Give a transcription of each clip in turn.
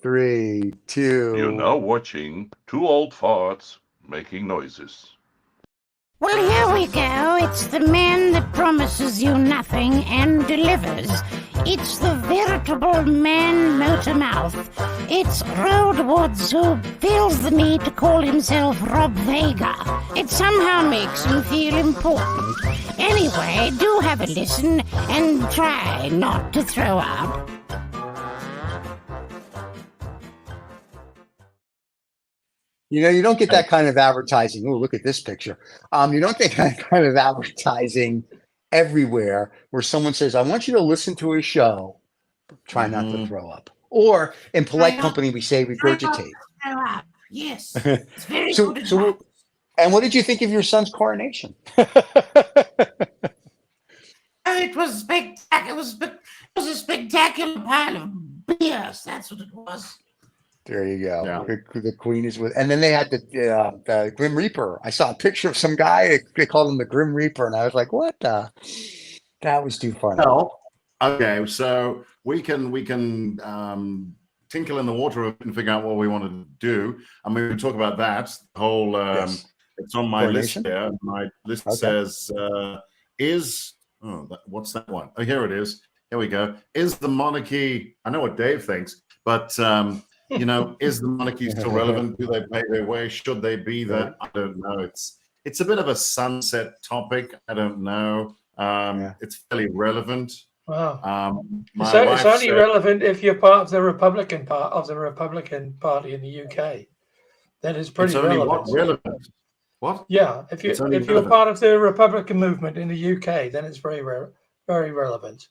Three, You're two. now watching Two Old Farts Making Noises. Well, here we go. It's the man that promises you nothing and delivers. It's the veritable man motor mouth. It's Road Woods who feels the need to call himself Rob Vega. It somehow makes him feel important. Anyway, do have a listen and try not to throw up. You know, you don't get that kind of advertising. Oh, look at this picture. You don't get that kind of advertising everywhere where someone says, I want you to listen to a show, try not to throw up. Or in polite company, we say regurgitate. Throw up. Yes. It's very good advice. And what did you think of your son's coronation? It was spectacular. It was a spectacular pile of BS. That's what it was. There you go. Yeah. The Queen is with, and then they had the Grim Reaper. I saw a picture of some guy. They called him the Grim Reaper, and I was like, "What the?" That was too funny. Well, okay, so we can tinkle in the water and figure out what we want to do. I mean, we can talk about that. The whole Yes. it's on my Coronation? list here. My list Okay. says what's that one? Oh, here it is. Here we go. Is the monarchy? I know what Dave thinks, but you know, is the monarchy still relevant? Do they pay their way? Should they be there? I don't know. It's a bit of a sunset topic. I don't know. It's fairly relevant. Wow. My So wife it's only said- relevant if you're part of the Republican Party in the UK. Then it's pretty It's only relevant. what relevant? What? Yeah, It's only if you're relevant. part of the Republican movement in the UK, then it's very relevant.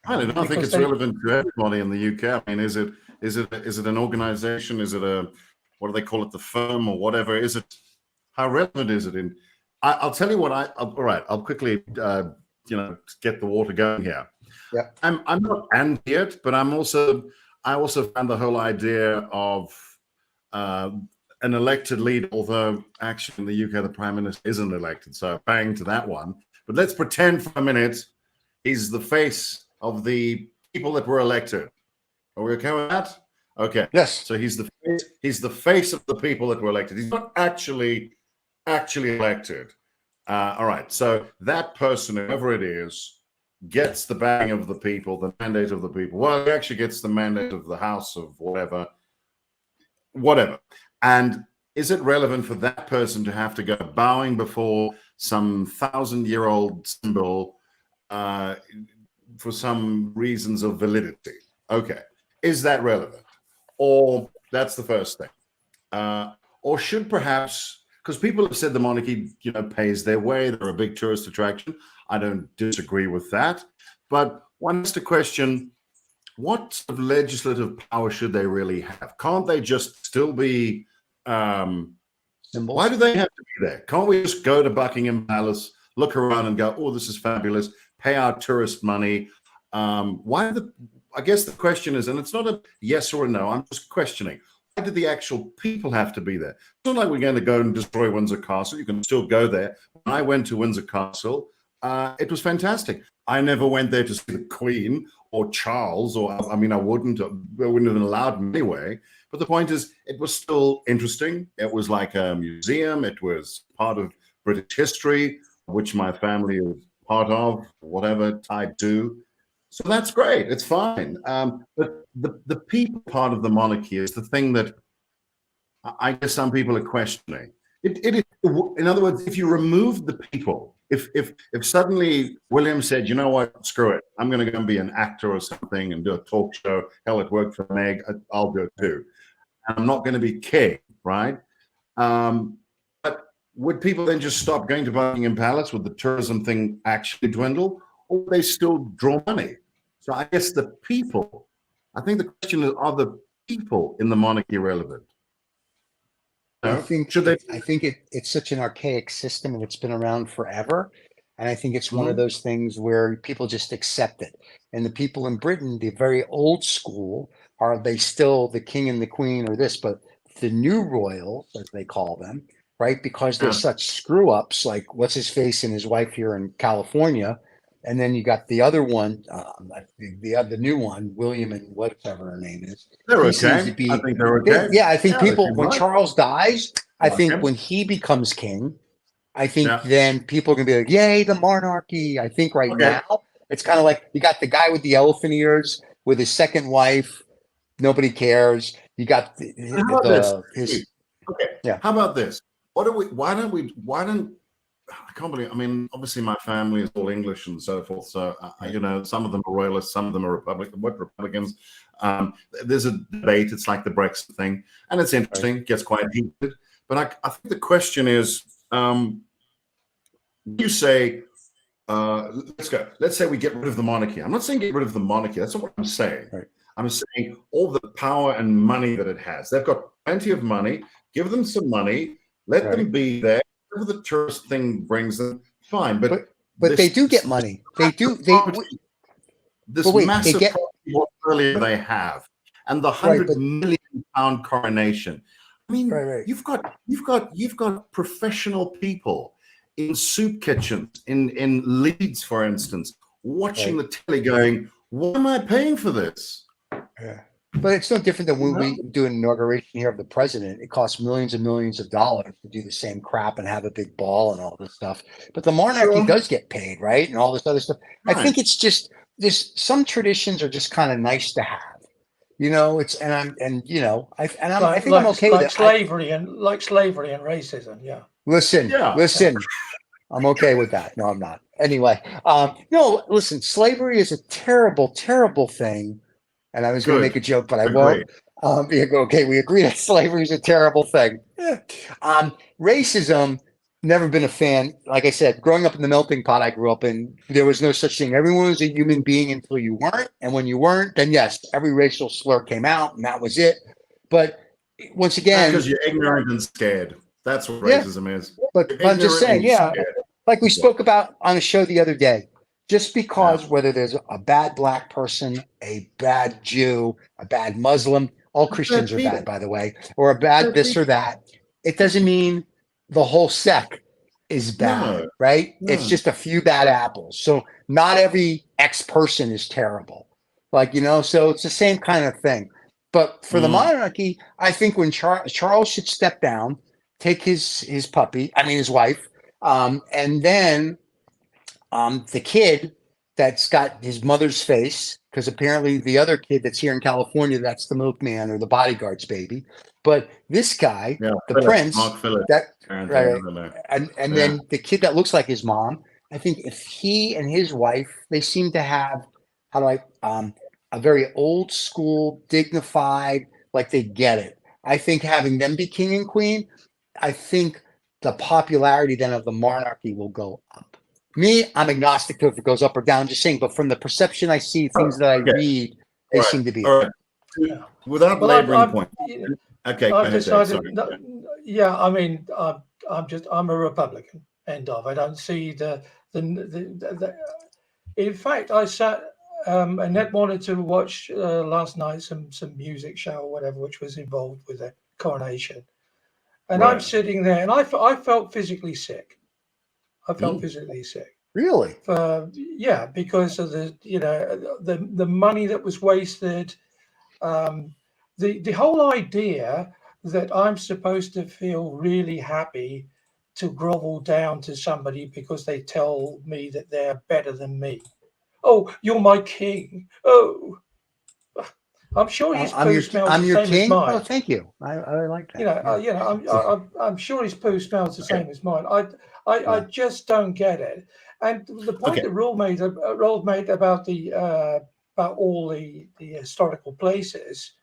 I don't know. I think Because it's they- relevant to everybody in the UK. I mean, is it an organization? Is it a what do they call it? The firm or whatever? Is it? How relevant is it? I'll tell you what. All right. I'll quickly get the water going here. Yeah. I'm not anti it, but I also found the whole idea of an elected leader, although actually in the UK the prime minister isn't elected, so bang to that one. But let's pretend for a minute he's the face of the people that were elected. Are we okay with that? Okay. Yes. So he's the face of the people that were elected. He's not actually elected. All right. So that person, whoever it is, gets the bang of the people, the mandate of the people. Well, he actually gets the mandate of the House of whatever. And is it relevant for that person to have to go bowing before some 1,000-year-old symbol for some reasons of validity? Okay. Is that relevant? Or that's the first thing. Or should perhaps, because people have said the monarchy, pays their way. They're a big tourist attraction. I don't disagree with that. But one has to question, what sort of legislative power should they really have? Can't they just still be Symbols. why do they have to be there? Can't we just go to Buckingham Palace, look around and go, oh, this is fabulous, pay our tourist money? I guess the question is, and it's not a yes or a no, I'm just questioning, why did the actual people have to be there? It's not like we're going to go and destroy Windsor Castle. You can still go there. When I went to Windsor Castle, it was fantastic. I never went there to see the Queen or Charles, I wouldn't have been allowed anyway. But the point is, it was still interesting. It was like a museum. It was part of British history, which my family is part of, whatever, tied to. So that's great. It's fine. But the people part of the monarchy is the thing that I guess some people are questioning. In other words, if you remove the people, if suddenly William said, you know what, screw it, I'm going to go and be an actor or something and do a talk show. Hell, it worked for Meg. I'll do it too. And I'm not going to be king, right? But would people then just stop going to Buckingham Palace? Would the tourism thing actually dwindle? Or would they still draw money? So I guess the people, I think the question is, are the people in the monarchy relevant? I think it's such an archaic system and it's been around forever. And I think it's one of those things where people just accept it. And the people in Britain, the very old school, are they still the king and the queen or this? But the new royals, as they call them, right? Because they're such screw ups, like what's his face and his wife here in California, And then you got the other one, the new one, William and whatever her name is. They're He seems okay. to be, I think they're okay. yeah, I think Yeah, they people, seem when right. Charles dies, I Like think him. when he becomes king, I think Yeah. then people are going to be like, yay, the monarchy. I think right Okay. now, it's kind of like you got the guy with the elephant ears with his second wife. Nobody cares. You got How about his, okay. yeah. How about this? Why don't I can't believe, I mean, obviously my family is all English and so forth. So, you know, some of them are royalists, some of them are Republicans. There's a debate. It's like the Brexit thing. And it's interesting. It gets quite heated. But I think the question is, you say, let's go. Let's say we get rid of the monarchy. I'm not saying get rid of the monarchy. That's not what I'm saying. Right. I'm saying all the power and money that it has. They've got plenty of money. Give them some money. Let them be there. Whatever the tourist thing brings them, fine. But they do get money. They do. This but wait, massive they get, portfolio they have, and the £100 million coronation. I mean, you've got professional people in soup kitchens in Leeds, for instance, watching the telly, going, "Why am I paying for this?" Yeah. But it's no different than when we do an inauguration here of the president. It costs millions and millions of dollars to do the same crap and have a big ball and all this stuff. But the monarchy does get paid, right? And all this other stuff. Right. I think it's just some traditions are just kind of nice to have. You know, I think I'm okay with it. Slavery and racism. Yeah. Listen. I'm okay with that. No, I'm not. Anyway, no, listen, slavery is a terrible, terrible thing. And I was going to make a joke, but I won't. Okay, we agree that slavery is a terrible thing. Racism, never been a fan. Like I said, growing up in the melting pot I grew up in, there was no such thing. Everyone was a human being until you weren't. And when you weren't, then yes, every racial slur came out and that was it. But once again, because you're ignorant and scared. That's what racism is. But I'm just saying, like we spoke about on a show the other day. Just because whether there's a bad black person, a bad Jew, a bad Muslim, all Christians are bad, by the way, or a bad this or that, it doesn't mean the whole sect is bad, right? No. It's just a few bad apples. So not every X person is terrible. Like, you know, so it's the same kind of thing. But for the monarchy, I think when Charles should step down, take his wife, and then the kid that's got his mother's face, because apparently the other kid that's here in California, that's the milkman or the bodyguard's baby. But this guy, the prince, and then the kid that looks like his mom, I think if he and his wife, they seem to have, a very old school, dignified, like they get it. I think having them be king and queen, I think the popularity then of the monarchy will go up. Me, I'm agnostic to if it goes up or down, just saying, but from the perception I see, things that I read, they seem to be. Without laboring point. Okay. I've decided, I mean, I'm a Republican, end of. I don't see the in fact, I sat, Annette wanted to watch last night some music show or whatever, which was involved with the coronation. And I'm sitting there and I felt physically sick. I felt physically sick. Really? Because of the money that was wasted. The whole idea that I'm supposed to feel really happy to grovel down to somebody because they tell me that they're better than me. Oh, you're my king. Oh, I'm sure his poo smells the same as mine. Oh, thank you. I like that. I'm sure his poo smells the same as mine. I just don't get it. And the point that Rob made about about all the historical places,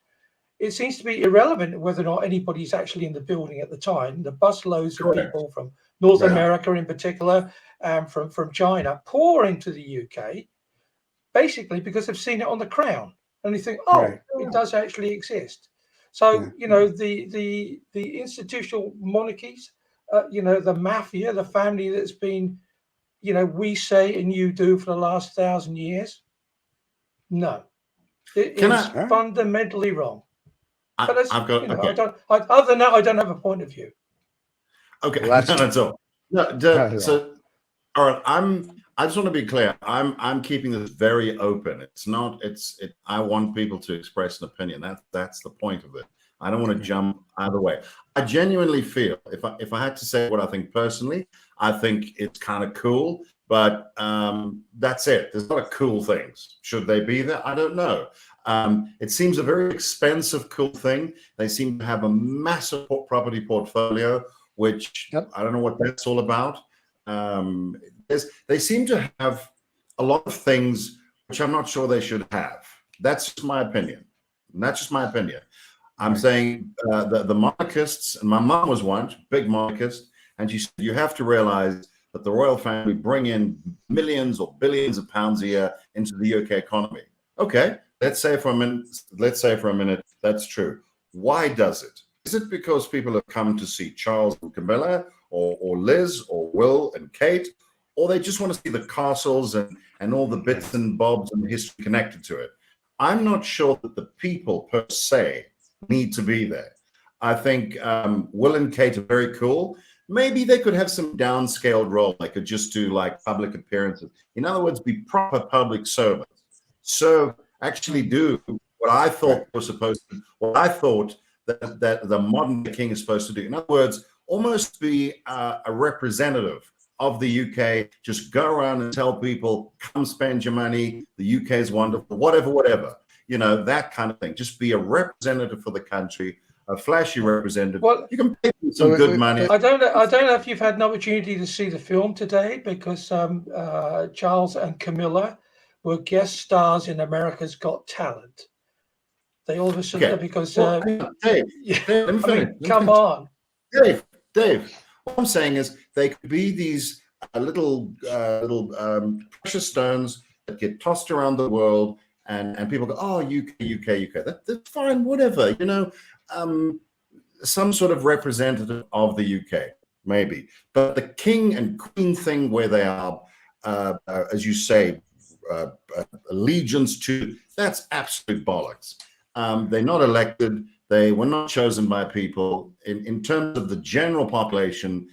it seems to be irrelevant whether or not anybody's actually in the building at the time. The busloads of people from North America in particular, and from China pouring to the UK, basically because they've seen it on the Crown. And you think, it does actually exist. So, the institutional monarchies, the mafia, the family that's been, we say and you do for the last 1,000 years. No, it is fundamentally wrong. But other than that, I don't have a point of view. Okay, well, that's all. No, so all right, I just want to be clear. I'm keeping this very open. It's not. I want people to express an opinion. That's the point of it. I don't want to jump either way. I genuinely feel, if I had to say what I think personally, I think it's kind of cool. But that's it. There's a lot of cool things. Should they be there? I don't know. It seems a very expensive cool thing. They seem to have a massive property portfolio, which I don't know what that's all about. They seem to have a lot of things which I'm not sure they should have. That's just my opinion. And that's just my opinion. I'm saying the monarchists, and my mom was one, big monarchist, and she said, you have to realize that the royal family bring in millions or billions of pounds a year into the UK economy. Okay, let's say for a minute that's true. Why does it? Is it because people have come to see Charles and Camilla, or Liz, or Will and Kate, or they just want to see the castles and all the bits and bobs and the history connected to it? I'm not sure that the people per se need to be there. I think Will and Kate are very cool. Maybe they could have some downscaled role. They could just do like public appearances. In other words, be proper public servants. So actually do what I thought was supposed to, what I thought that the modern king is supposed to do. In other words, almost be a representative of the UK. Just go around and tell people, come spend your money. The UK is wonderful, whatever. You know, that kind of thing. Just be a representative for the country, a flashy representative. Well, you can pay them some good money. I don't know if you've had an opportunity to see the film today, because Charles and Camilla were guest stars in America's Got Talent. They all of a sudden, because Dave, come on, Dave. What I'm saying is they could be these little precious stones that get tossed around the world, and people go, oh, UK. That's fine, whatever. You know, some sort of representative of the UK, maybe. But the king and queen thing, where they are, as you say, allegiance to, that's absolute bollocks. They're not elected. They were not chosen by people. In terms of the general population,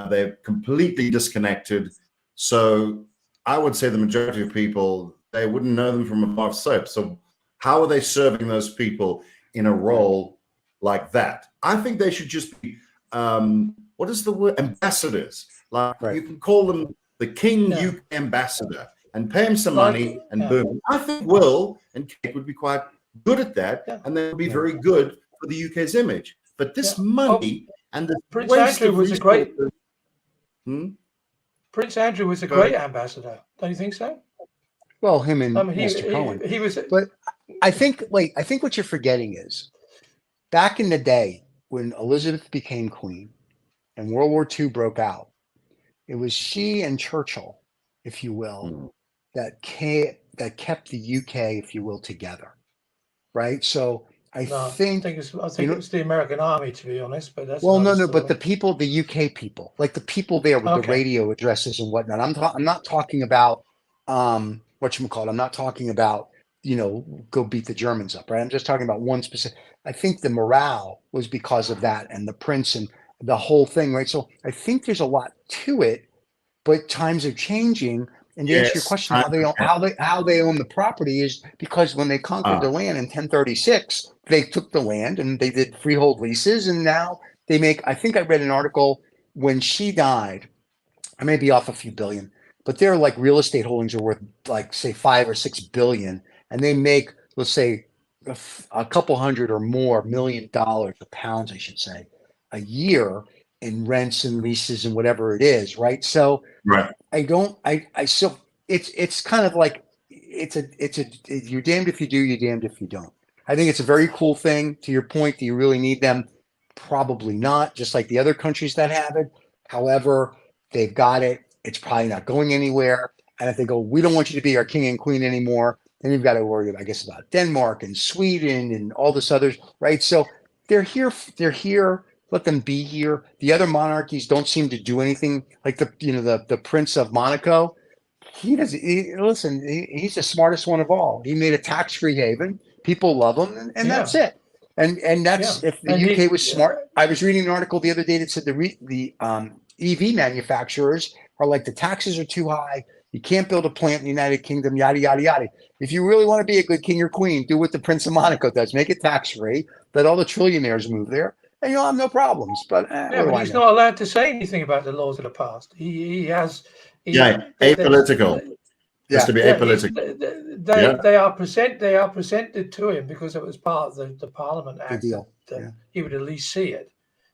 they're completely disconnected. So I would say the majority of people, they wouldn't know them from a bar of soap. So how are they serving those people in a role like that? I think they should just be, what is the word? Ambassadors. Like you can call them the King UK ambassador and pay him some money and boom. I think Will and Kate would be quite good at that, and they would be very good for the UK's image. But this money and the Prince Andrew was a great Prince Andrew was a great ahead. ambassador. Don't you think so? Well, him and Mr. Cohen. He was. But I think what you're forgetting is back in the day when Elizabeth became queen and World War II broke out, it was she and Churchill, if you will, that kept the UK, if you will, together. Right. So I think it was the American army, to be honest. But that's but the people, the UK people, like the people there with the radio addresses and whatnot. I'm not talking about whatchamacallit. I'm not talking about, go beat the Germans up, right? I'm just talking about one specific. I think the morale was because of that and the prince and the whole thing, right? So I think there's a lot to it, but times are changing. And to answer your question, how they own the property is because when they conquered the land in 1036, they took the land and they did freehold leases, and now they make. I think I read an article when she died. I may be off a few billion, but their like real estate holdings are worth like say $5 or $6 billion, and they make, let's say, a couple hundred or more $1 million or pounds, I should say, a year in rents and leases and whatever it is, right? So so it's kind of like you're damned if you do, you're damned if you don't. I think it's a very cool thing. To your point, do you really need them? Probably not, just like the other countries that have it. However, they've got it. It's probably not going anywhere. And if they go, we don't want you to be our king and queen anymore, then you've got to worry, I guess, about Denmark and Sweden and all this others, right? So they're here. Let them be here. The other monarchies don't seem to do anything. Like the Prince of Monaco, he's the smartest one of all. He made a tax-free haven. People love him, and that's it. And that's if the UK was smart. I was reading an article the other day that said the EV manufacturers are like, the taxes are too high. You can't build a plant in the United Kingdom, yada, yada, yada. If you really want to be a good king or queen, do what the Prince of Monaco does. Make it tax-free. Let all the trillionaires move there, and you'll have no problems. But, he's not allowed to say anything about the laws of the past. He has... apolitical. Has to be apolitical. They are presented to him because it was part of the Parliament Act. He would at least see it,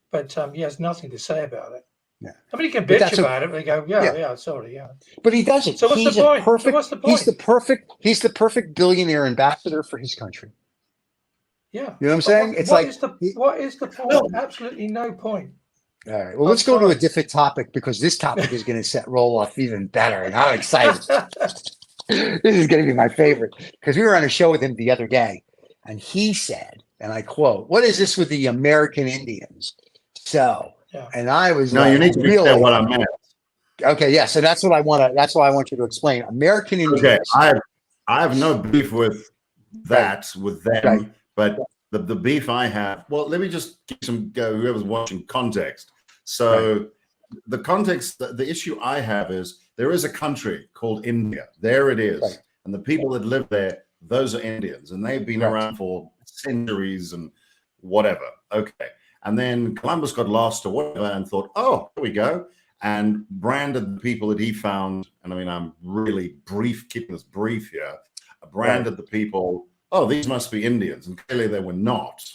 but he has nothing to say about it. Yeah. I mean, he can bitch about it. They go, sorry. But he doesn't. So what's the point? What's the point? He's the perfect billionaire ambassador for his country. Yeah. You know what I'm saying? What is the point? No. Absolutely no point. All right. Well, let's go to a different topic because this topic is going to roll off even better, and I'm excited. This is going to be my favorite because we were on a show with him the other day, and he said, and I quote, "What is this with the American Indians?" So, and I was you need to be clear what I meant. Okay, yes, so that's what I want to. That's why I want you to explain American Indians. Okay, I have no beef with that with them, but the beef I have. Well, let me just give whoever's watching context. So the context, the issue I have is there is a country called India. There it is. And the people that live there, those are Indians. And they've been around for centuries and whatever. Okay. And then Columbus got lost or whatever and thought, oh, here we go. And branded the people that he found. And I mean, I'm really keeping this brief here. Branded the people, oh, these must be Indians. And clearly they were not.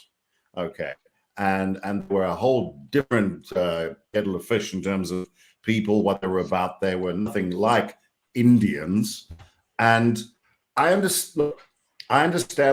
Okay. And were a whole different kettle of fish in terms of people, what they were about. They were nothing like Indians. And I understand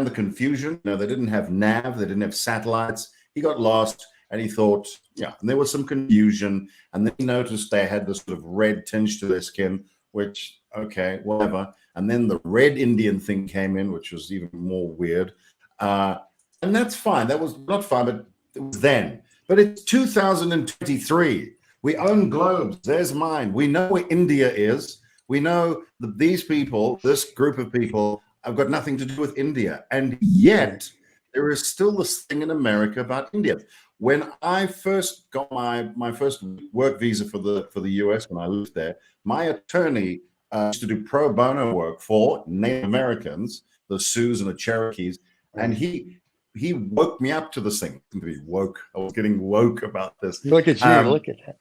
the confusion. You know, they didn't have nav, they didn't have satellites. He got lost and he thought, and there was some confusion. And then he noticed they had this sort of red tinge to their skin, which, okay, whatever. And then the red Indian thing came in, which was even more weird. And that's fine. That was not fine, but it was then. But it's 2023. We own globes. There's mine. We know where India is. We know that these people, this group of people, have got nothing to do with India. And yet, there is still this thing in America about India. When I first got my first work visa for the US when I lived there, my attorney used to do pro bono work for Native Americans, the Sioux and the Cherokees, and he woke me up to this thing. I was getting woke about this. Look at you. Look at that.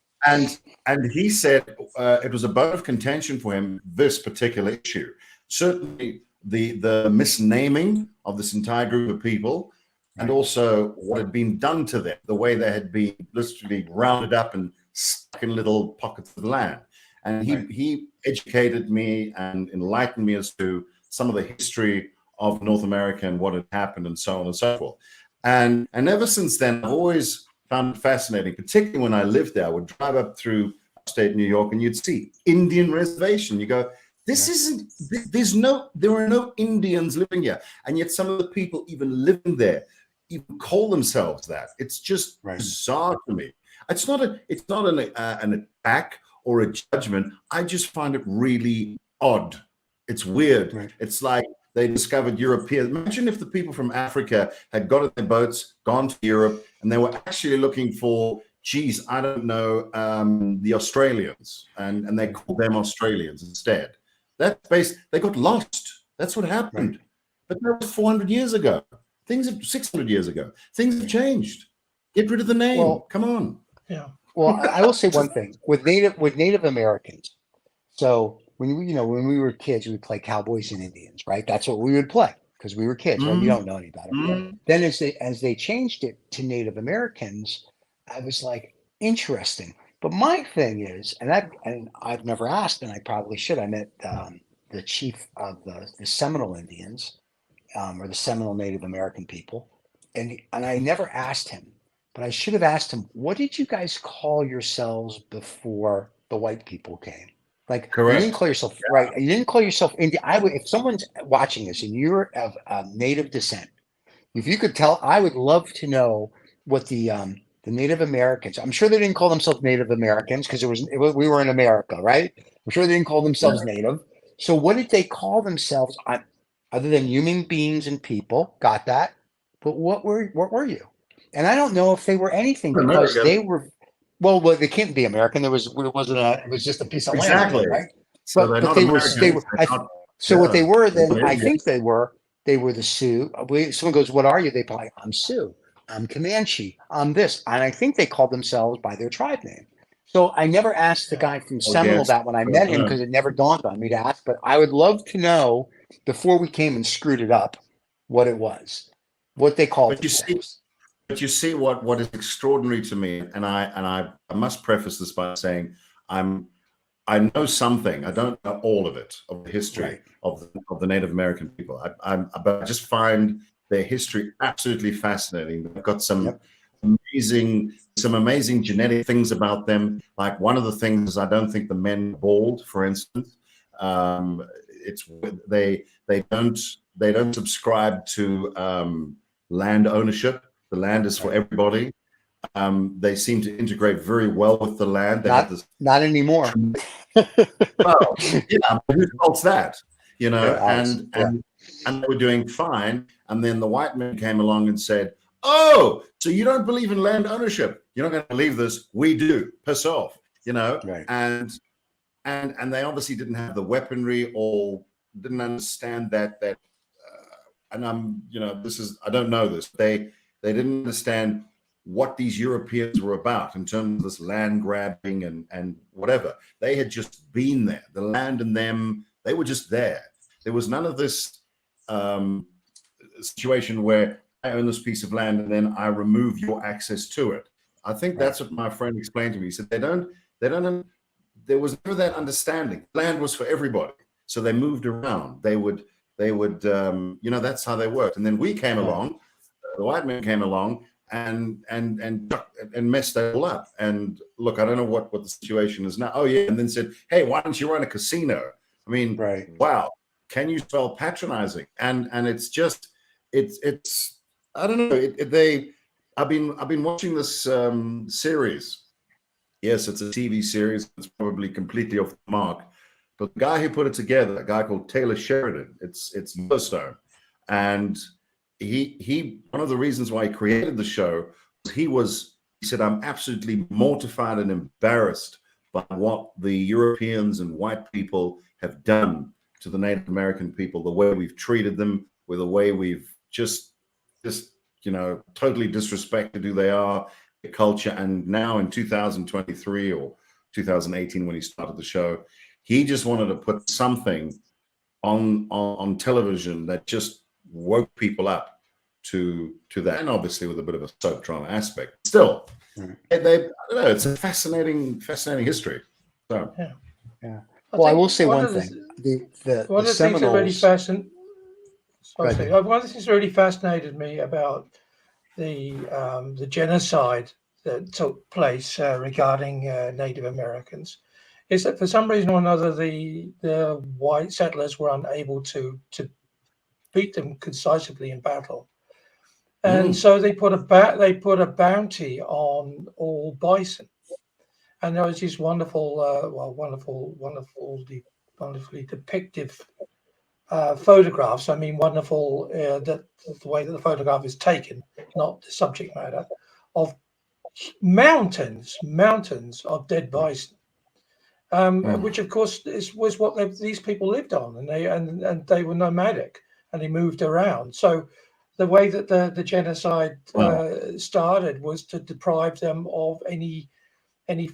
And he said it was a bone of contention for him, this particular issue. Certainly the misnaming of this entire group of people, and also what had been done to them, the way they had been literally rounded up and stuck in little pockets of land. And he educated me and enlightened me as to some of the history of North America and what had happened and so on and so forth. And ever since then, I've always found it fascinating, particularly when I lived there. I would drive up through upstate New York and you'd see Indian reservation. You go, there are no Indians living here. And yet some of the people even living there even call themselves that. It's just bizarre to me. It's not an attack or a judgment. I just find it really odd. It's weird. Right. It's like they discovered Europeans. Imagine if the people from Africa had got in their boats, gone to Europe, and they were actually looking for, I don't know, the Australians, and they called them Australians instead. They got lost. That's what happened. Right. But that was 400 years ago. 600 years ago. Things have changed. Get rid of the name. Well, come on. Yeah. Well, I will say one thing with Native Americans. So when we were kids, we'd play cowboys and Indians, right? That's what we would play because we were kids, right? You don't know any better. Then as they changed it to Native Americans, I was like, interesting. But my thing is, and I've never asked, and I probably should. I met the chief of the Seminole Indians, or the Seminole Native American people, and I never asked him. But I should have asked him, what did you guys call yourselves before the white people came? Like, correct. You didn't call yourself right. You didn't call yourself Indian. If someone's watching this and you're of native descent, if you could tell, I would love to know what the Native Americans. I'm sure they didn't call themselves Native Americans because we were in America, right? I'm sure they didn't call themselves Native. So what did they call themselves other than human beings and people? Got that? But what were you? And I don't know if they were anything because they were. Well, they can't be American. It was just a piece of land, right? So they're but not they were, Americans. they were, They're not, so what they yeah, were they're then, I Indians. think they were the Sioux. Someone goes, what are you? They probably, I'm Sioux, I'm Comanche, I'm this. And I think they called themselves by their tribe name. So I never asked the guy from Oh, Seminole yes. that when I met him, because it never dawned on me to ask, but I would love to know before we came and screwed it up, what it was, what they called But you see, themselves. but you see what is extraordinary to me, and I must preface this by saying I know something. I don't know all of it, of the history Right. of the Native American people. But I just find their history absolutely fascinating. They've got some amazing genetic things about them. Like one of the things, I don't think the men bald, for instance. It's they don't subscribe to land ownership. The land is for everybody. They seem to integrate very well with the land. They have this. Not anymore. Well, yeah, but who faults that? You know, Yeah, and they were doing fine. And then the white men came along and said, "Oh, so you don't believe in land ownership? You're not going to believe this. We do. Piss off." You know, Right. and they obviously didn't have the weaponry or didn't understand that. And I don't know this. They didn't understand what these Europeans were about in terms of this land grabbing and whatever. They had just been there. The land and them, they were just there. There was none of this situation where I own this piece of land and then I remove your access to it. I think that's what my friend explained to me. He said there was never that understanding. Land was for everybody. So they moved around. They would that's how they worked. And then we came along, the white men came along and messed that all up. And look, I don't know what the situation is now. Oh yeah, and then said, "Hey, why don't you run a casino?" I mean, wow, can you spell patronizing? And it's just it's I don't know. I've been watching this series. Yes, it's a TV series. It's probably completely off the mark. But the guy who put it together, a guy called Taylor Sheridan, it's Yellowstone, and he one of the reasons why he created the show was he said, "I'm absolutely mortified and embarrassed by what the Europeans and white people have done to the Native American people, the way we've treated them, with the way we've just totally disrespected who they are, their culture." And now in 2023 or 2018, when he started the show, he just wanted to put something on television that just woke people up to that, and obviously with a bit of a soap drama aspect. Still, I don't know. It's a fascinating history. So, yeah. Well, I will say one thing: one of the things that really fascinated. One of the things that really fascinated me about the genocide that took place regarding Native Americans is that for some reason or another, the white settlers were unable to beat them concisively in battle, and so they put a bounty on all bison, and there was these wonderfully depictive photographs. I mean, wonderful that the way that the photograph is taken, not the subject matter, of mountains of dead bison. Which of course was what these people lived on, and they were nomadic and they moved around. So the way that the genocide started was to deprive them of any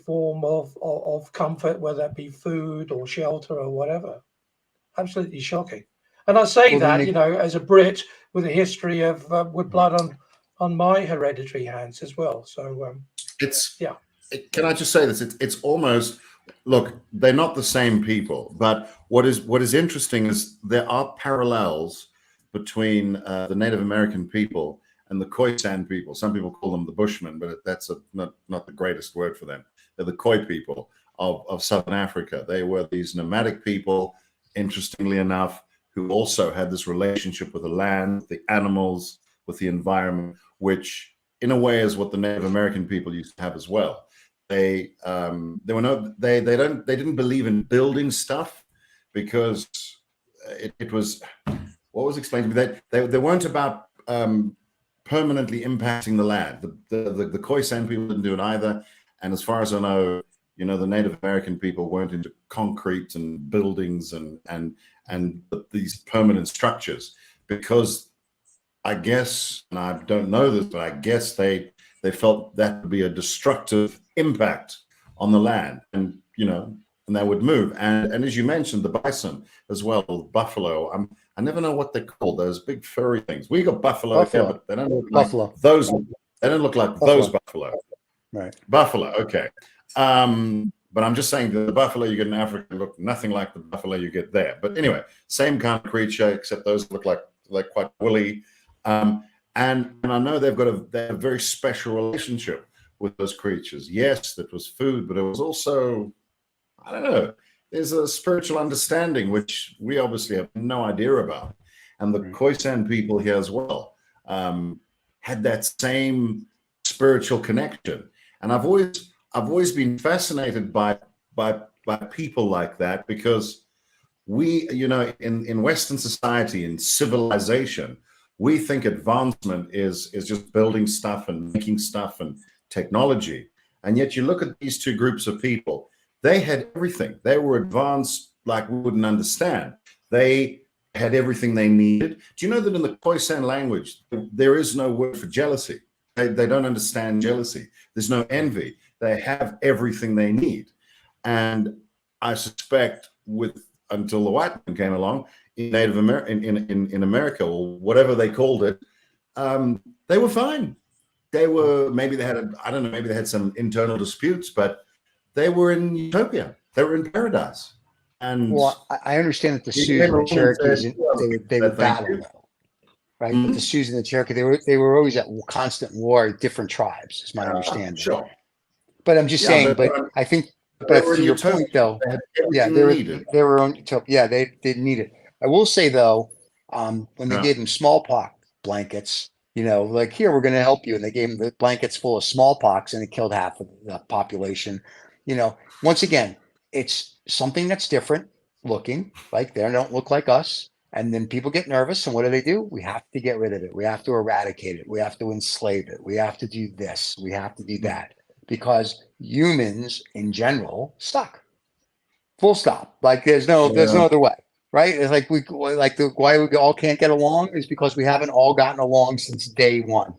form of comfort, whether that be food or shelter or whatever. Absolutely shocking. And I say as a Brit with a history of with blood on my hereditary hands as well. So can I just say this? It's almost. Look, they're not the same people, but what is interesting is there are parallels between the Native American people and the Khoisan people. Some people call them the Bushmen, but that's not the greatest word for them. They're the Khoi people of Southern Africa. They were these nomadic people, interestingly enough, who also had this relationship with the land, the animals, with the environment, which in a way is what the Native American people used to have as well. They didn't believe in building stuff because it was what was explained to me that they weren't about permanently impacting the land. The Khoisan people didn't do it either, and as far as I know, You know, the Native American people weren't into concrete and buildings and these permanent structures, because I guess, and I don't know this, but I guess they felt that would be a destructive impact on the land, and you know, and they would move. And as you mentioned, the bison as well, buffalo. I never know what they're called. Those big furry things. We got buffalo here, but they don't look like those. They don't look like those buffalo. Right. Buffalo. Okay. But I'm just saying that the buffalo you get in Africa look nothing like the buffalo you get there. But anyway, same kind of creature, except those look like quite woolly. And I know they have a very special relationship with those creatures. Yes, that was food, but it was also, I don't know, there's a spiritual understanding which we obviously have no idea about. And the Khoisan people here as well had that same spiritual connection. And I've always been fascinated by people like that, because we, you know, in Western society, in civilization, we think advancement is just building stuff and making stuff and technology. And yet you look at these two groups of people, they had everything. They were advanced like we wouldn't understand. They had everything they needed. Do you know that in the Khoisan language, there is no word for jealousy? They don't understand jealousy. There's no envy. They have everything they need. And I suspect until the white man came along, in Native America, in America, or whatever they called it, they were fine. Maybe they had some internal disputes, but they were in utopia. They were in paradise. And well, I understand that the Sioux and the Cherokees, they would battle, though, right? But the Sioux and the Cherokee, they were always at constant war with different tribes, is my understanding. Sure. But I'm just saying, but I think, but to your point, though, they were on utopia. Yeah, they didn't need it. I will say, though, when they gave them smallpox blankets, you know, like, here, we're going to help you. And they gave them the blankets full of smallpox, and it killed half of the population. You know, once again, it's something that's different looking, like they don't look like us. And then people get nervous. And what do? We have to get rid of it. We have to eradicate it. We have to enslave it. We have to do this. We have to do that, because humans in general stuck. Full stop. Like there's no other way. Right? It's like why we all can't get along is because we haven't all gotten along since day one.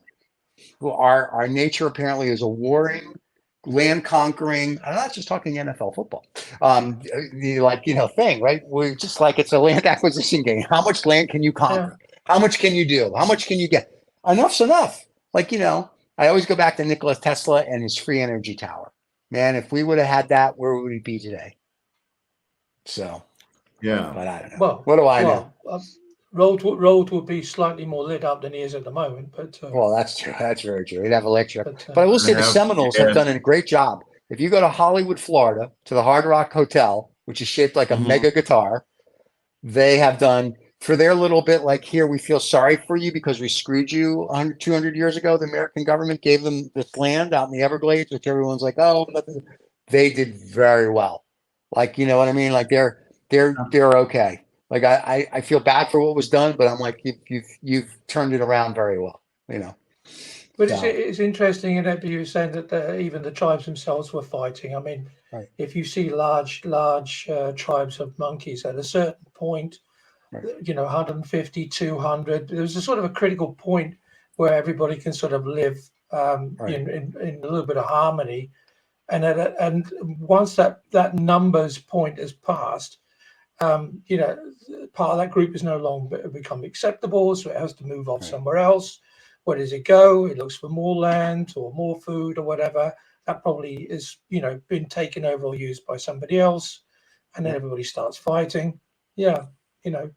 Well, our nature apparently is a warring, land conquering. I'm not just talking NFL football. Thing, right? We're just like, it's a land acquisition game. How much land can you conquer? Yeah. How much can you do? How much can you get? Enough's enough. Like, you know, I always go back to Nikola Tesla and his free energy tower. Man, if we would have had that, where would we be today? So. Yeah, but I don't know. Well, what do I know? Road would be slightly more lit up than he is at the moment. But well, that's true. That's very true. He'd have electric. But I will say the Seminoles have done a great job. If you go to Hollywood, Florida, to the Hard Rock Hotel, which is shaped like a mega guitar, they have done for their little bit. Like, here, we feel sorry for you because we screwed you 100, 200 years ago. The American government gave them this land out in the Everglades, which everyone's like, oh, they did very well. Like, you know what I mean? Like they're okay. Like I feel bad for what was done, but I'm like, you've turned it around very well, you know. But it's interesting that you were saying that even the tribes themselves were fighting. I mean, if you see large tribes of monkeys at a certain point, you know, 150, 200, there's a sort of a critical point where everybody can sort of live in a little bit of harmony, and once that numbers point is passed. You know, part of that group is no longer become acceptable, so it has to move off somewhere else. Where does it go? It looks for more land or more food or whatever. That probably is, you know, been taken over or used by somebody else, and then everybody starts fighting. Yeah, you know.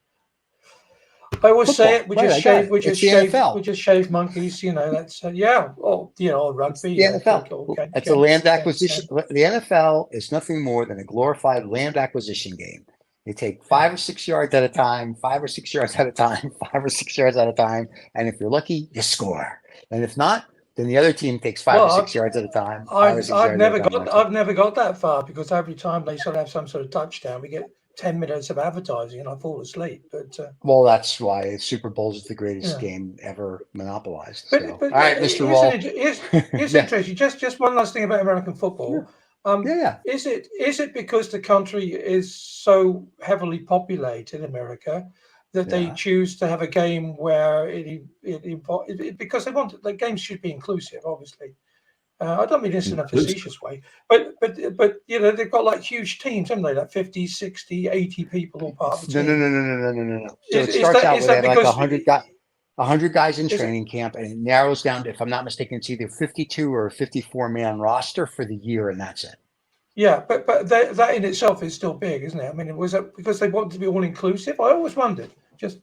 I always say it. We just shave monkeys. You know, that's or you know, rugby. The NFL. That's a land acquisition. The NFL is nothing more than a glorified land acquisition game. You take 5 or 6 yards at a time, 5 or 6 yards at a time, 5 or 6 yards at a time. And if you're lucky, you score. And if not, then the other team takes 5 or 6 yards at a time. I've never got that far, because every time they sort of have some sort of touchdown, we get 10 minutes of advertising and I fall asleep. But well, that's why Super Bowl is the greatest game ever monopolized. But all right, Mr. Wall. Here's interesting. Just one last thing about American football. Yeah. Is it because the country is so heavily populated, America, that they choose to have a game where because they want the games should be inclusive, obviously. I don't mean this in a facetious way, but they've got like huge teams, haven't they? Like 50, 60, 80 people all part of the team. No. So it starts out with like 100 guys in training camp, and it narrows down to, if I'm not mistaken, it's either 52 or a 54 man roster for the year, and that's it. Yeah, but that in itself is still big, isn't it? I mean, was that because they want to be all inclusive? I always wondered. Just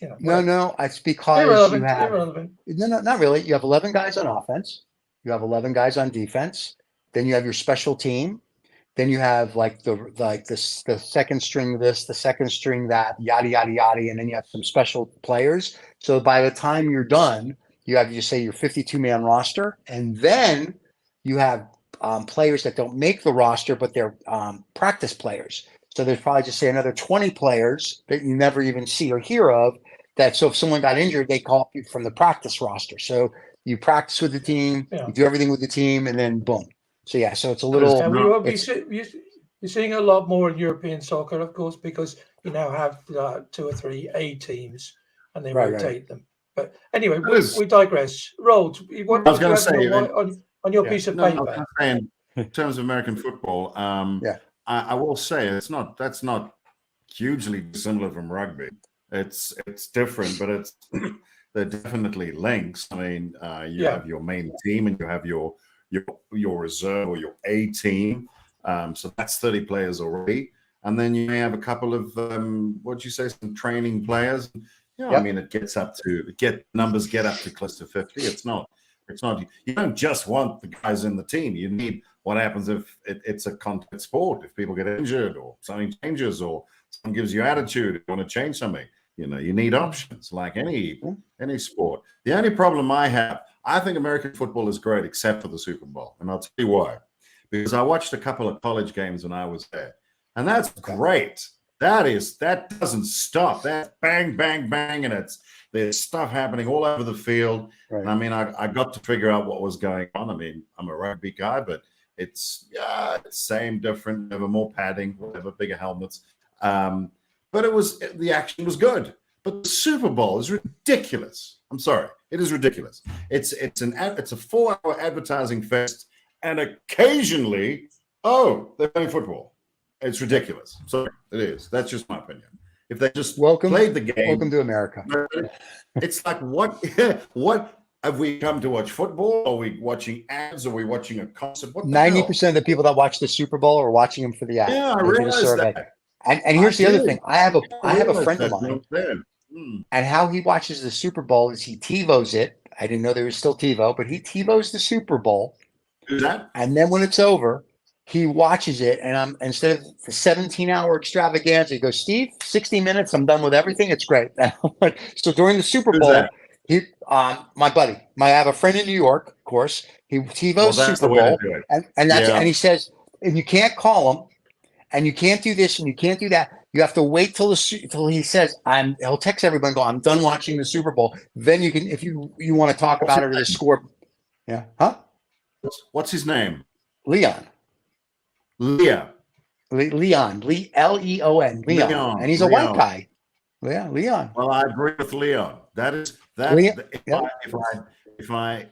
No, it's because irrelevant. No, not really. You have 11 guys on offense. You have 11 guys on defense. Then you have your special team. Then you have the second string this, the second string that, yada yada yada, and then you have some special players. So by the time you're done, you have your 52 man roster, and then you have players that don't make the roster, but they're practice players. So there's probably just another 20 players that you never even see or hear of. So if someone got injured, they call you from the practice roster. So you practice with the team, you do everything with the team, and then boom. So so it's a little. You're seeing a lot more in European soccer, of course, because you now have 2 or 3 A teams, and they rotate them. But anyway, we digress. Rhodes, I was going to say on your piece of paper. I was saying, in terms of American football, I will say that's not hugely dissimilar from rugby. It's different, but they're definitely links. I mean, you have your main team, and you have your reserve or your A team. So that's 30 players already, and then you may have a couple of some training players. I mean, numbers get up to close to 50. It's not. You don't just want the guys in the team. You need what happens if it's a contact sport. If people get injured or something changes or someone gives you attitude, you want to change something. You need options like any sport. The only problem I think American football is great except for the Super Bowl, and I'll tell you why. Because I watched a couple of college games when I was there, and that's great. That doesn't stop. That's bang, bang, bang, and there's stuff happening all over the field. Right. And I mean, I got to figure out what was going on. I mean, I'm a rugby guy, but it's same, different, whatever, more padding, whatever, bigger helmets. But the action was good. But the Super Bowl is ridiculous. I'm sorry, it is ridiculous. It's a 4-hour advertising fest, and occasionally, they're playing football. It's ridiculous. So it is. That's just my opinion. If they just played the game, welcome to America. It's like what have we come to watch football? Are we watching ads? Are we watching a concert? 90% of the people that watch the Super Bowl are watching them for the ads. Yeah, I realize that. And here's the other thing. I have a friend of mine, and how he watches the Super Bowl is he TiVos it. I didn't know there was still TiVo, but he TiVos the Super Bowl. Who's that? And then when it's over, he watches it, and instead of the 17-hour extravaganza, he goes, "Steve, 60 minutes, I'm done with everything. It's great." So during the Super Bowl, my buddy, I have a friend in New York, of course. He TiVos Super Bowl, and he says, if you can't call him, and you can't do this, and you can't do that, you have to wait till he says, he'll text everybody, go, "I'm done watching the Super Bowl." Then you can, if you want to talk about it or the score. Yeah, huh? What's his name? Leon. Leon, Leon, and he's a white guy. Yeah, Leon. Well, I agree with Leon. If I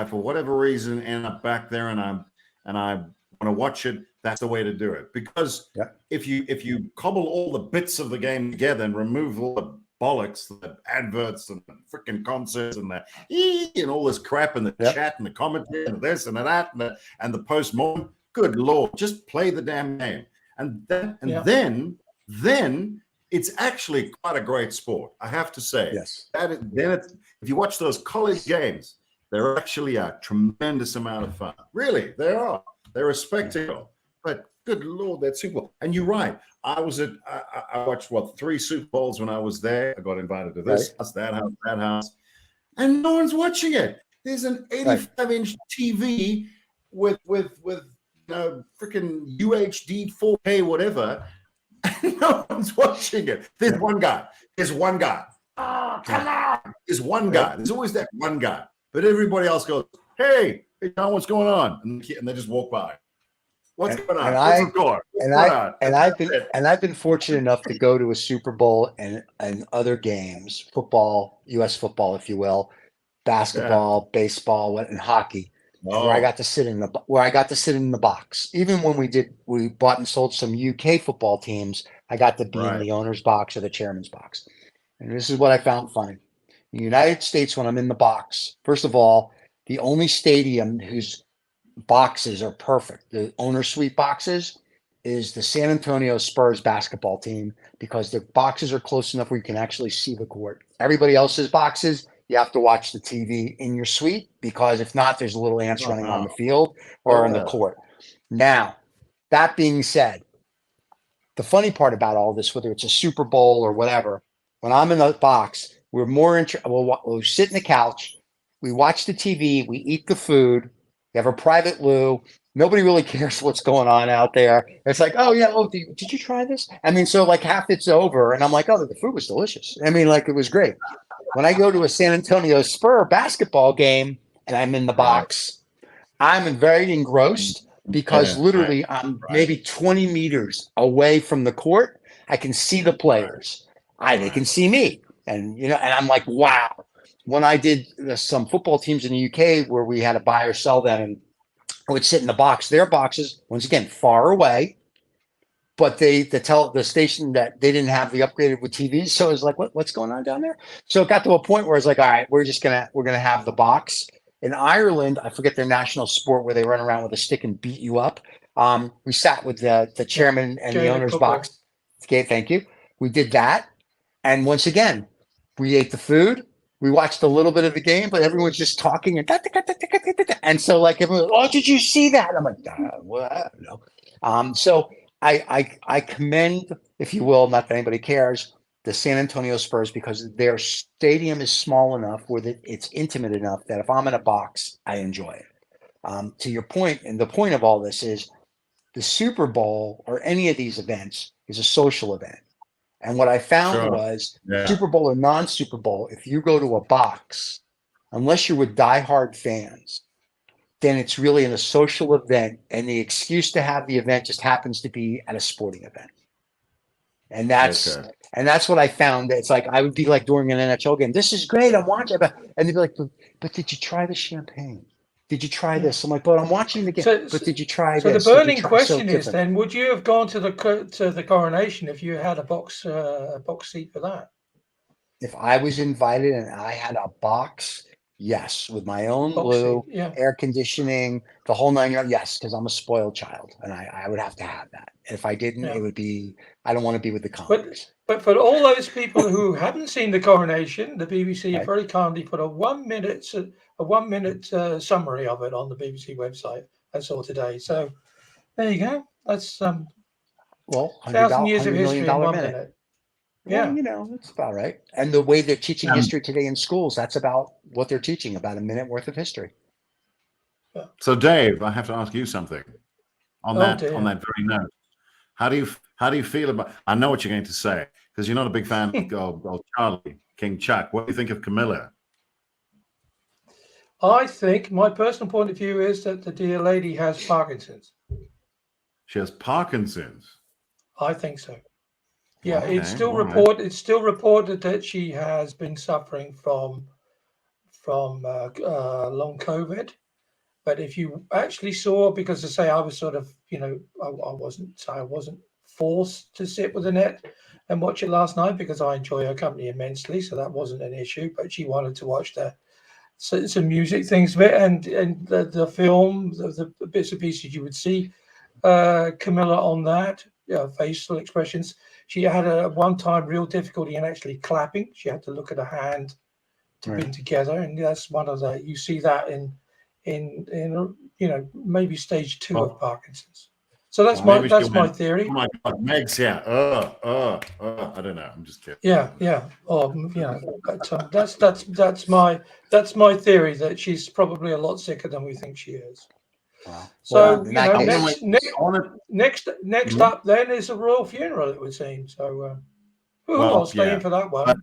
for whatever reason end up back there and I want to watch it, that's the way to do it. Because if you cobble all the bits of the game together and remove all the bollocks, the adverts and the freaking concerts and and all this crap and the chat and the commentary and this and that and the post-mortem. Good Lord, just play the damn game. And then it's actually quite a great sport, I have to say. Yes. If you watch those college games, they're actually a tremendous amount of fun. Really, they are. They're a spectacle. But good Lord, that's Super Bowl. And you're right. I watched 3 Super Bowls when I was there. I got invited to this house, that house, and no one's watching it. There's an 85-inch TV with freaking UHD 4K whatever, and no one's watching it. There's one guy. Oh, come on. There's one guy. There's always that one guy. But everybody else goes, hey John, what's going on? And they just walk by. What's going on? And What's the score? I've been fortunate enough to go to a Super Bowl and other games, football, U.S. football, if you will, basketball, baseball, and hockey, and where I got to sit in the box. Even when we bought and sold some UK football teams, I got to be in the owner's box or the chairman's box. And this is what I found funny. In the United States, when I'm in the box, first of all, the only stadium whose boxes are perfect, the owner suite boxes, is the San Antonio Spurs basketball team, because the boxes are close enough where you can actually see the court. Everybody else's boxes, you have to watch the TV in your suite, because if not, there's little ants running on the field or on the court. Now, that being said, the funny part about all this, whether it's a Super Bowl or whatever, when I'm in the box, we're more interested. We'll sit in the couch, we watch the TV, we eat the food, we have a private loo. Nobody really cares what's going on out there. It's like, oh yeah, did you try this? I mean, so like half it's over, and I'm like, oh, the food was delicious. I mean, like, it was great. When I go to a San Antonio Spur basketball game and I'm in the box, I'm very engrossed, because literally I'm maybe 20 meters away from the court. I can see the players. They can see me. And, and I'm like, wow. When I did some football teams in the UK where we had to buy or sell them, and I would sit in the box, their boxes, once again, far away, but the station that they didn't have the upgraded with TVs. So it was like, what's going on down there? So it got to a point where it's like, all right, we're going to have the box. In Ireland, I forget their national sport where they run around with a stick and beat you up. We sat with the chairman and the owner's box. Okay, thank you. We did that. And once again, we ate the food. We watched a little bit of the game, but everyone's just talking and so like everyone, oh, did you see that? I'm like, well, I don't know. So I commend, if you will, not that anybody cares, the San Antonio Spurs, because their stadium is small enough where it's intimate enough that if I'm in a box, I enjoy it. To your point, and the point of all this is the Super Bowl or any of these events is a social event. And what I found was Super Bowl or non-Super Bowl, if you go to a box, unless you're with diehard fans, then it's really in a social event, and the excuse to have the event just happens to be at a sporting event. And that's what I found. It's like I would be like during an NHL game, this is great, I'm watching, and they'd be like, but did you try the champagne? Did you try this? I'm like, but I'm watching the game. But did you try this? So the burning question is then, would you have gone to the coronation if you had a box seat for that? If I was invited and I had a box, yes, with my own loo, air conditioning, the whole 9 yards, yes, because I'm a spoiled child, and I would have to have that. If I didn't, it would be, I don't want to be with the Congress. But for all those people who haven't seen the coronation, the BBC very kindly put a 1 minute summary of it on the BBC website. I saw today. So there you go. That's 1,000 years of history in 1 minute. Yeah, that's about right. And the way they're teaching history today in schools, that's about what they're teaching, about a minute worth of history. So, Dave, I have to ask you something on that very note. How do you feel about? I know what you're going to say, because you're not a big fan of Charlie King Chuck. What do you think of Camilla? I think my personal point of view is that the dear lady has Parkinson's. She has Parkinson's. I think so. Yeah, it's still reported that she has been suffering from long COVID. But if you actually saw, because I say I was sort of, I wasn't forced to sit with Annette and watch it last night, because I enjoy her company immensely, so that wasn't an issue. But she wanted to watch some music things a bit, and the film, the bits and pieces you would see Camilla on that, facial expressions. She had a one-time real difficulty in actually clapping. She had to look at her hand to bring together, and that's one of the, you see that in maybe stage 2 of Parkinson's. So that's my theory. Oh my God, Meg's I don't know. I'm just kidding. Yeah. But that's my theory, that she's probably a lot sicker than we think she is. Wow. So next up then is a royal funeral, it would seem. So I'll stay in for that one.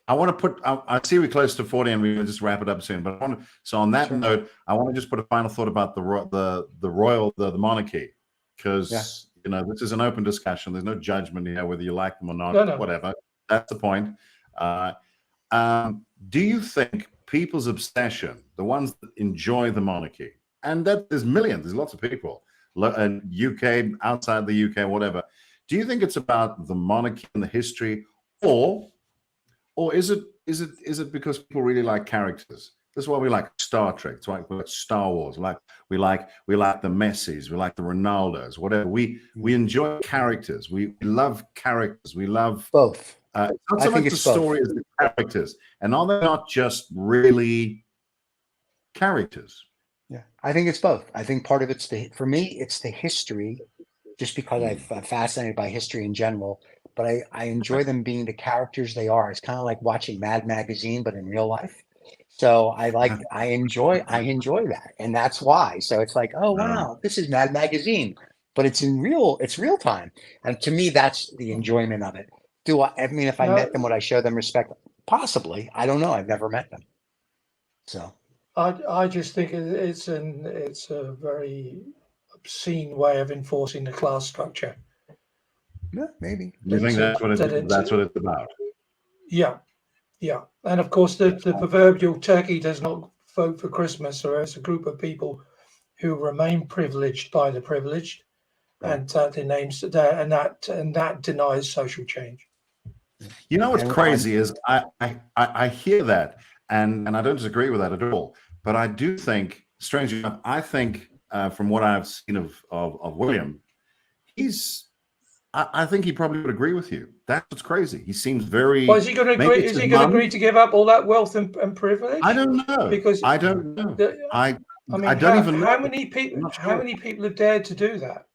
I want to put. I see we're close to 40, and we'll just wrap it up soon. But on that note, I want to just put a final thought about the monarchy. because this is an open discussion. There's no judgment here, whether you like them or not. No. Whatever. That's the point. Do you think people's obsession, the ones that enjoy the monarchy, and that there's millions, there's lots of people, UK, outside the UK, whatever. Do you think it's about the monarchy and the history, or is it because people really like characters? This is why we like Star Trek. It's why we like Star Wars. We like the Messis. We like the Ronaldos. Whatever. We enjoy characters. We love characters. We love both. It's not so much the story as the characters, and are they not just really characters? Yeah, I think it's both. I think part of it's for me, it's the history, just because I'm fascinated by history in general. But I enjoy them being the characters they are. It's kind of like watching Mad Magazine, but in real life. So I enjoy that, and that's why. So it's like, oh wow, this is Mad Magazine, but it's real time, and to me, that's the enjoyment of it. If I met them, would I show them respect? Possibly. I don't know. I've never met them. So I just think it's a very obscene way of enforcing the class structure. Yeah, maybe. You think that's what it's about? Yeah. And of course, the proverbial turkey does not vote for Christmas, or it's a group of people who remain privileged by the privileged, and that denies social change. You know what's crazy is I hear that, and I don't disagree with that at all. But I do think, strangely enough, from what I've seen of William, I think he probably would agree with you. That's what's crazy. He seems very. Well, is he going to agree? Is he going to agree to give up all that wealth and privilege? I don't know. Because I don't know. I don't even know. How many people have dared to do that?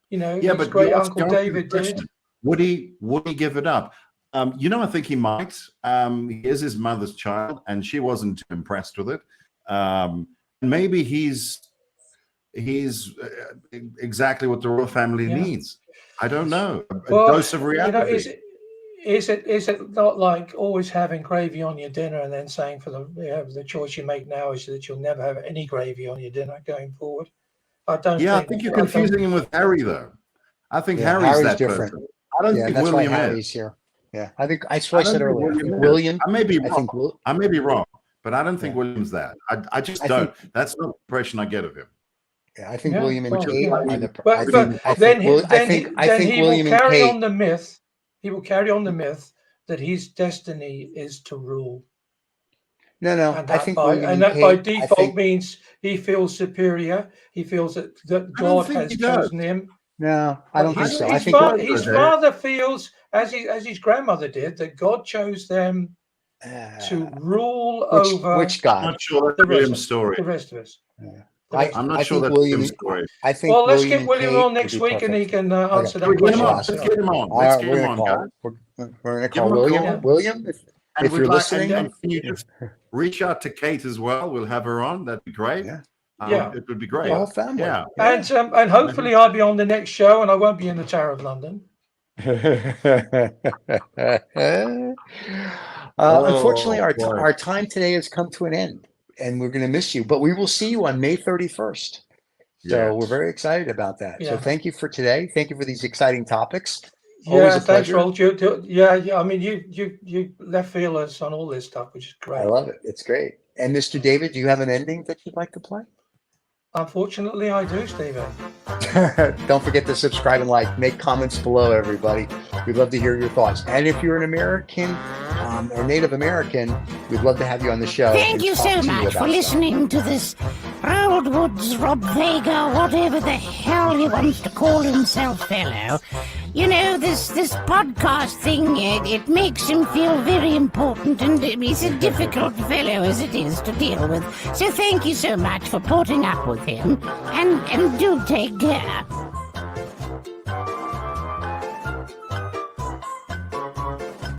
His great uncle David did. Would he give it up? I think he might. He is his mother's child, and she wasn't too impressed with it. Maybe he's exactly what the royal family needs. I don't know. A dose of reality. Is it not like always having gravy on your dinner and then saying the choice you make now is that you'll never have any gravy on your dinner going forward? I think you're confusing him with Harry, though. I think Harry's that different. Person. I don't think that's William why Harry's here. Yeah, I think I said earlier. William. I may be wrong, but I don't think William's that. I just don't. That's not the impression I get of him. Yeah, I think William and Kate. Then he will carry on the myth. He will carry on the myth that his destiny is to rule. No. And that by default means he feels superior. He feels that God has chosen him. No, I don't think so. His father feels, as his grandmother did, that God chose them to rule over. Which God? I'm not sure that's William's story. The rest of us. Yeah. I'm not sure that's William's story. I think. Well, let's get William on next week, and he can answer that question. Let's get him on. Let's get him on, guys. We're going to call William. Yeah. William, if you're listening, and can you just reach out to Kate as well? We'll have her on. That'd be great. Yeah. It would be great. The whole family. Yeah. And hopefully I'll be on the next show, and I won't be in the Tower of London. Unfortunately, our time today has come to an end, and we're going to miss you. But we will see you on May 31st. So we're very excited about that. Yeah. So thank you for today. Thank you for these exciting topics. Yeah, thanks, Roll. I mean, you left feelers on all this stuff, which is great. I love it. It's great. And Mr. David, do you have an ending that you'd like to play? Unfortunately, I do, Stephen. Don't forget to subscribe and like. Make comments below, everybody. We'd love to hear your thoughts. And if you're an American or Native American, we'd love to have you on the show. Thank you so much for listening to this Road Woods, Rob Vega, whatever the hell he wants to call himself, fellow. This podcast thing, it makes him feel very important, and he's a difficult fellow as it is to deal with. So thank you so much for putting up with him, and do take care.